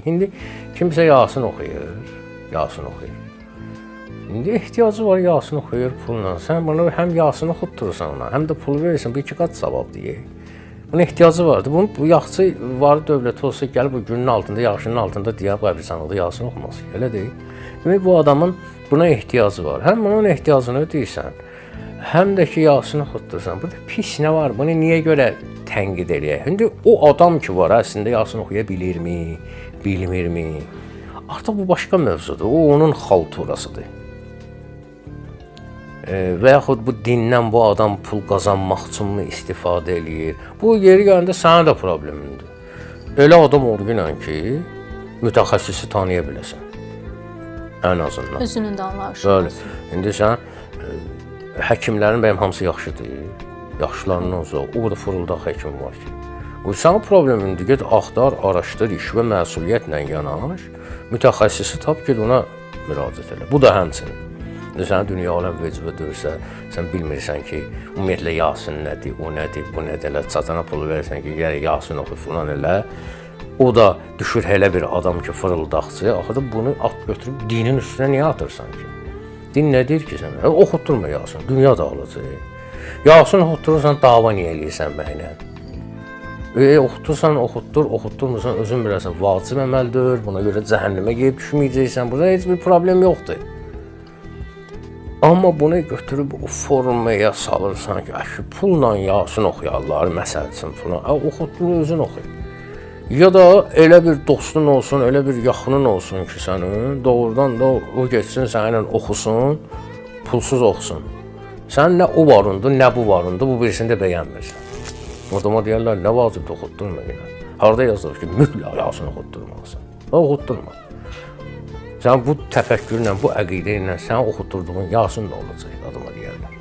verdik. İndi kimsə Yasin oxuyur, Yasin oxuyur. İndi ehtiyacı var Yasin oxuyur pulla. Sən bunu həm Yasin oxutdurursan ona, həm də pul verirsən, bu iki qat savab deyir. Bunun ehtiyacı vardı. Bu yaxçı var dövlət olsa gəlib bu günün altında, yağışının altında deyə qəbristanlıqda Yasin oxuması. Elə deyil. Demək bu adamın buna ehtiyacı var. Həm bunun ehtiyacını ödəyirsən, həm də ki Yasin oxutdursan. Burada pis nə var? Bunu niyə görə tənqid eləyək? İndi o adam ki var, əslində Yasin oxuya bilirmi, bilmirmi? Artıq bu başqa mövzudur. O onun xalturasıdır. Və yaxud bu dindən bu adam pul qazanmaq üçünmü istifadə eləyir? Bu yeri gələndə sənin də problemindir. Elə adam olğunla ki, mütəxəssisi tanıya biləsən. Ən azından. Özünün də anlayışı. Bəli. İndi sən həkimlərin bəyəm hamısı yaxşıdır. Yaxşılarından uzaq. O da fırıldaq həkim var ki. Bu sənin problemindir. Get axtar, araşdır, iş və məsuliyyətlə yanaş. Mütəxəssisi tap ki, ona müraciət elə. Bu da həmçinin. Sən dünya aləm vecibə döyürsə, sən bilmirsən ki, ümumiyyətlə Yasin nədir, o nədir, bu nədir, elə çatana pulu verirsən ki, gəlir Yasin oxu falan elə. O da düşür elə bir adam ki, fırıldaqçı, axıda bunu at götürüb dinin üstünə niyə atırsan ki? Din nə deyir ki sənə? Oxutdurma Yasin, dünya dağılacaq. Yasin oxutdurursan, dava niyə eləyirsən bəylə? Oxutursan, oxutdurmursan, özün bilərsən, vacib əməldir, buna görə cəhənnəmə gedib düşməyəcəksən, burada heç bir problem yoxdur. Amma bunu götürüb o formaya salırsan ki, pulla Yasin oxuyarlar, məsəl üçün falan. Oxutduğunu özün oxuy. Ya da elə bir dostun olsun, elə bir yaxının olsun ki, sənin doğrudan da o getsin səninlə oxusun, pulsuz oxusun. Sən nə o varındır, nə bu varındır, bu birisini də bəyənmirsən. Adama deyərlər, nə vacibdir oxutdurma yenə. Harada yazılır ki, mütləq Yasin oxutdurmalısın. Oxutdurma. Sən bu təfəkkürlə, bu əqidə ilə sən oxutdurduğun Yasin də olacaq, adama deyərlər.